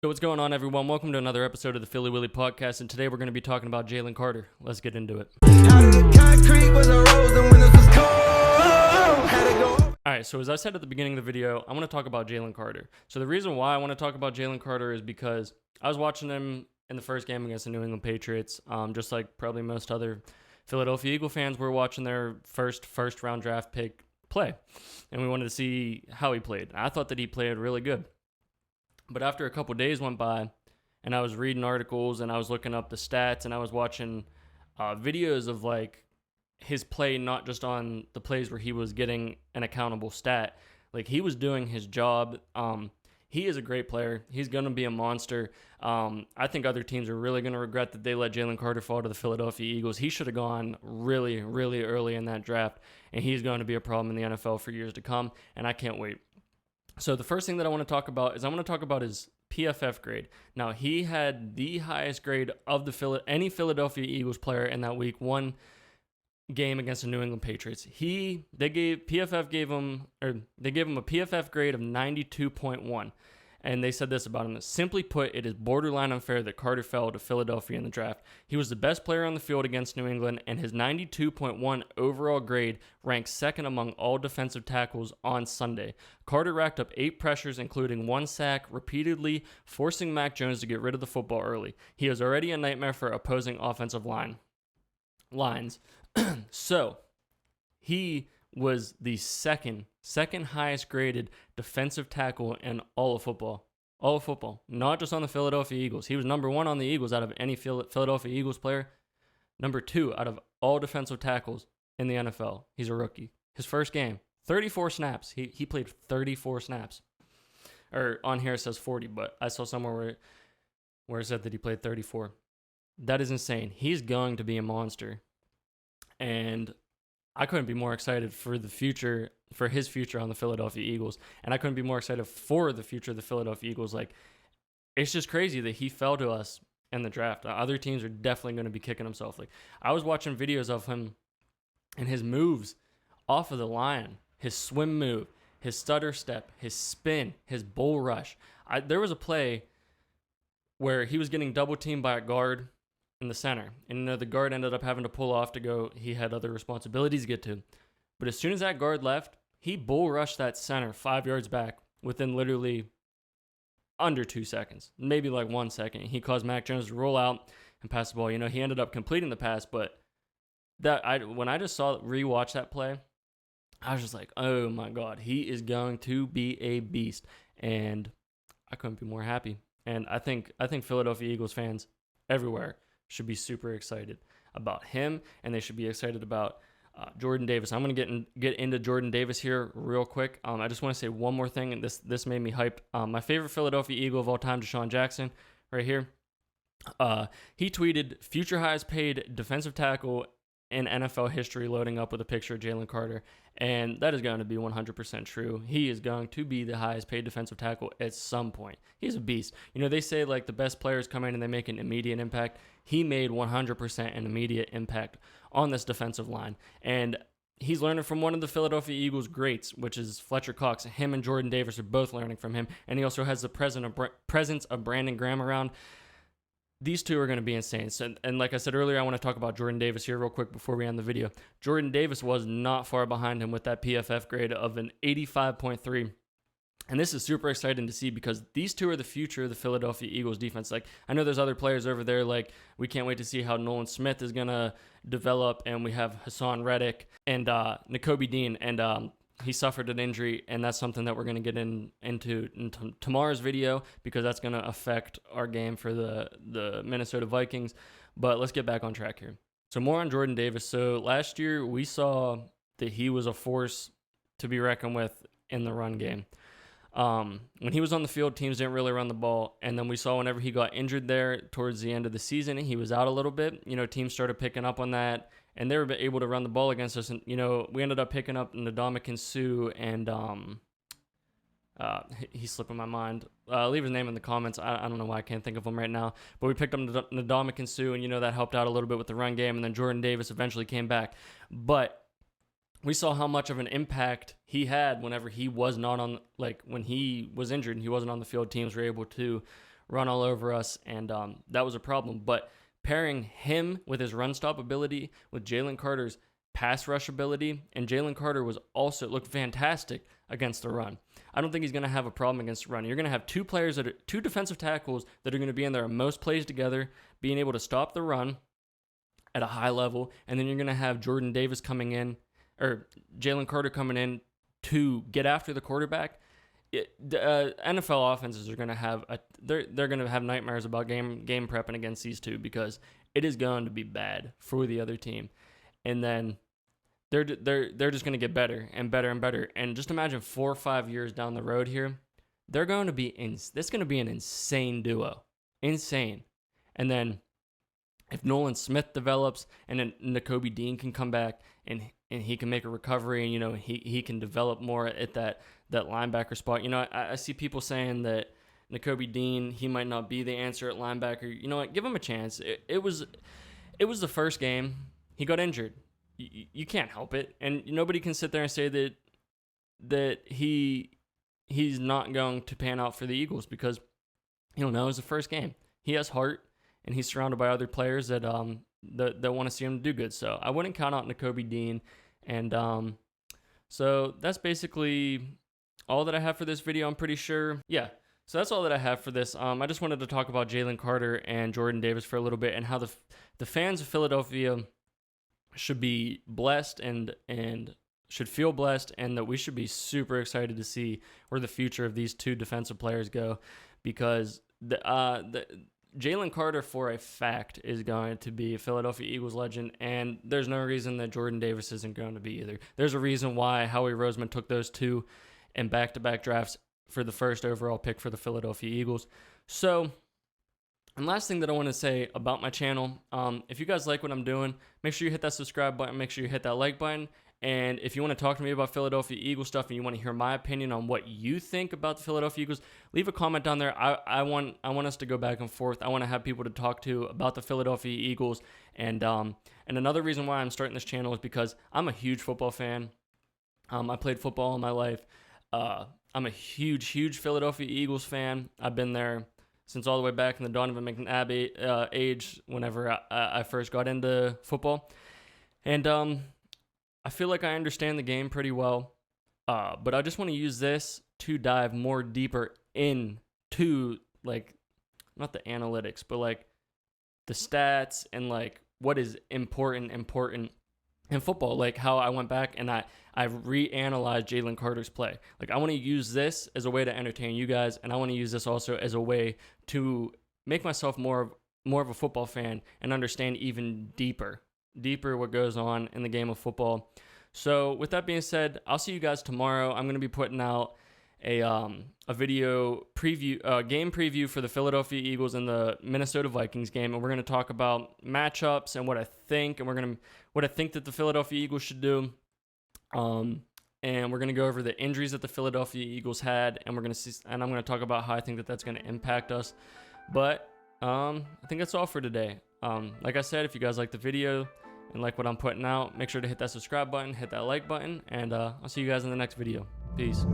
Yo, what's going on, everyone? Welcome to another episode of the Philly Willy Podcast, and today we're going to be talking about Jalen Carter. Let's get into it. Alright, so as I said at the beginning of the video, I want to talk about Jalen Carter. So the reason why I want to talk about Jalen Carter is because I was watching him in the first game against the New England Patriots, just like probably most other Philadelphia Eagle fans were watching their first round draft pick play, and we wanted to see how he played. I thought that he played really good. But after a couple days went by, and I was reading articles, and I was looking up the stats, and I was watching videos of like his play, not just on the plays where he was getting an accountable stat. Like, he was doing his job. He is a great player. He's going to be a monster. I think other teams are really going to regret that they let Jalen Carter fall to the Philadelphia Eagles. He should have gone really, really early in that draft, and he's going to be a problem in the NFL for years to come, and I can't wait. So the first thing that I want to talk about is his PFF grade. Now, he had the highest grade of any Philadelphia Eagles player in that week one game against the New England Patriots. They gave him a PFF grade of 92.1. And they said this about him: simply put, it is borderline unfair that Carter fell to Philadelphia in the draft. He was the best player on the field against New England, and his 92.1 overall grade ranks second among all defensive tackles on Sunday. Carter racked up 8 pressures, including 1 sack, repeatedly forcing Mac Jones to get rid of the football early. He is already a nightmare for opposing offensive lines. So, he was the second highest graded defensive tackle in all of football, not just on the Philadelphia Eagles. He was number 1 on the Eagles out of any Philadelphia Eagles player, number 2 out of all defensive tackles in the NFL. He's a rookie. His first game, 34 snaps. He played 34 snaps. Or on here it says 40, but I saw somewhere where it said that he played 34. That is insane. He's going to be a monster. And I couldn't be more excited for his future on the Philadelphia Eagles. And I couldn't be more excited for the future of the Philadelphia Eagles. Like, it's just crazy that he fell to us in the draft. Other teams are definitely going to be kicking himself. Like, I was watching videos of him and his moves off of the line, his swim move, his stutter step, his spin, his bull rush. There was a play where he was getting double teamed by a guard in the center, and the guard ended up having to pull off to go. He had other responsibilities to get to, but as soon as that guard left, he bull rushed that center 5 yards back within literally under 2 seconds, maybe like 1 second. He caused Mac Jones to roll out and pass the ball. He ended up completing the pass, but when I just rewatch that play, I was just like, oh my God, he is going to be a beast, and I couldn't be more happy. And I think Philadelphia Eagles fans everywhere should be super excited about him, and they should be excited about Jordan Davis. I'm going to get into Jordan Davis here real quick. I just want to say one more thing, and this made me hyped. My favorite Philadelphia Eagle of all time, Deshaun Jackson, right here. He tweeted, "Future highest paid defensive tackle in NFL history," loading up with a picture of Jalen Carter, and that is going to be 100% true. He is going to be the highest paid defensive tackle at some point. He's a beast. They say like the best players come in and they make an immediate impact. He made 100% an immediate impact on this defensive line, and he's learning from one of the Philadelphia Eagles greats, which is Fletcher Cox. Him and Jordan Davis are both learning from him, and he also has the presence of Brandon Graham around. These two are going to be insane. So, and like I said earlier, I want to talk about Jordan Davis here real quick before we end the video. Jordan Davis was not far behind him with that PFF grade of an 85.3. And this is super exciting to see because these two are the future of the Philadelphia Eagles defense. Like, I know there's other players over there. Like, we can't wait to see how Nolan Smith is going to develop. And we have Hassan Reddick and Nakobe Dean. And he suffered an injury, and that's something that we're going to get into tomorrow's video because that's going to affect our game for the Minnesota Vikings. But let's get back on track here. So more on Jordan Davis. So last year we saw that he was a force to be reckoned with in the run game. When he was on the field, teams didn't really run the ball. And then we saw whenever he got injured there towards the end of the season, he was out a little bit. Teams started picking up on that, and they were able to run the ball against us. And, we ended up picking up Ndamukong Suh and he's slipping my mind. Leave his name in the comments. I don't know why I can't think of him right now. But we picked up Ndamukong Suh, and, that helped out a little bit with the run game. And then Jordan Davis eventually came back. But we saw how much of an impact he had whenever he was not on, like when he was injured and he wasn't on the field. Teams were able to run all over us, and that was a problem. But pairing him with his run stop ability with Jalen Carter's pass rush ability, and Jalen Carter was also looked fantastic against the run. I don't think he's going to have a problem against the run. You're going to have two defensive tackles that are going to be in there most plays together, being able to stop the run at a high level, and then you're going to have Jordan Davis coming in, or Jalen Carter coming in to get after the quarterback. NFL offenses are going to have they're going to have nightmares about game prepping against these two, because it is going to be bad for the other team, and then they're just going to get better and better and better. And just imagine 4 or 5 years down the road here, they're going to be this going to be an insane duo, insane. And then if Nolan Smith develops, and then Nakobe Dean can come back and he can make a recovery, and, you know, he can develop more at that linebacker spot. You know, I see people saying that Nakobe Dean, he might not be the answer at linebacker. You know what? Give him a chance. It was the first game. He got injured. You can't help it. And nobody can sit there and say that he's not going to pan out for the Eagles, because, you know, it was the first game. He has heart, and he's surrounded by other players that want to see him do good. So I wouldn't count out Nakobe Dean. And so that's basically all that I have for this video, I'm pretty sure. Yeah, so that's all that I have for this. I just wanted to talk about Jalen Carter and Jordan Davis for a little bit, and how the fans of Philadelphia should be blessed and should feel blessed, and that we should be super excited to see where the future of these two defensive players go, because the Jalen Carter, for a fact, is going to be a Philadelphia Eagles legend, and there's no reason that Jordan Davis isn't going to be either. There's a reason why Howie Roseman took those two in back-to-back drafts for the first overall pick for the Philadelphia Eagles. So, and last thing that I want to say about my channel, if you guys like what I'm doing, make sure you hit that subscribe button, make sure you hit that like button. And if you want to talk to me about Philadelphia Eagles stuff, and you want to hear my opinion on what you think about the Philadelphia Eagles, leave a comment down there. I want us to go back and forth. I want to have people to talk to about the Philadelphia Eagles. And another reason why I'm starting this channel is because I'm a huge football fan. I played football all my life. I'm a huge Philadelphia Eagles fan. I've been there since all the way back in the Donovan McNabb age, whenever I first got into football. And I feel like I understand the game pretty well, but I just want to use this to dive more deeper into, like, not the analytics, but like the stats and like what is important in football. Like how I went back and I reanalyzed Jalen Carter's play. Like I want to use this as a way to entertain you guys, and I want to use this also as a way to make myself more of a football fan and understand even deeper what goes on in the game of football. So with that being said, I'll see you guys tomorrow. I'm going to be putting out a video preview, game preview for the Philadelphia Eagles and the Minnesota Vikings game, and we're going to talk about matchups and what I think, and what I think that the Philadelphia Eagles should do. And we're going to go over the injuries that the Philadelphia Eagles had, and I'm going to talk about how I think that that's going to impact us. But I think that's all for today. Like I said, if you guys like the video and like what I'm putting out, make sure to hit that subscribe button, hit that like button, and I'll see you guys in the next video. Peace.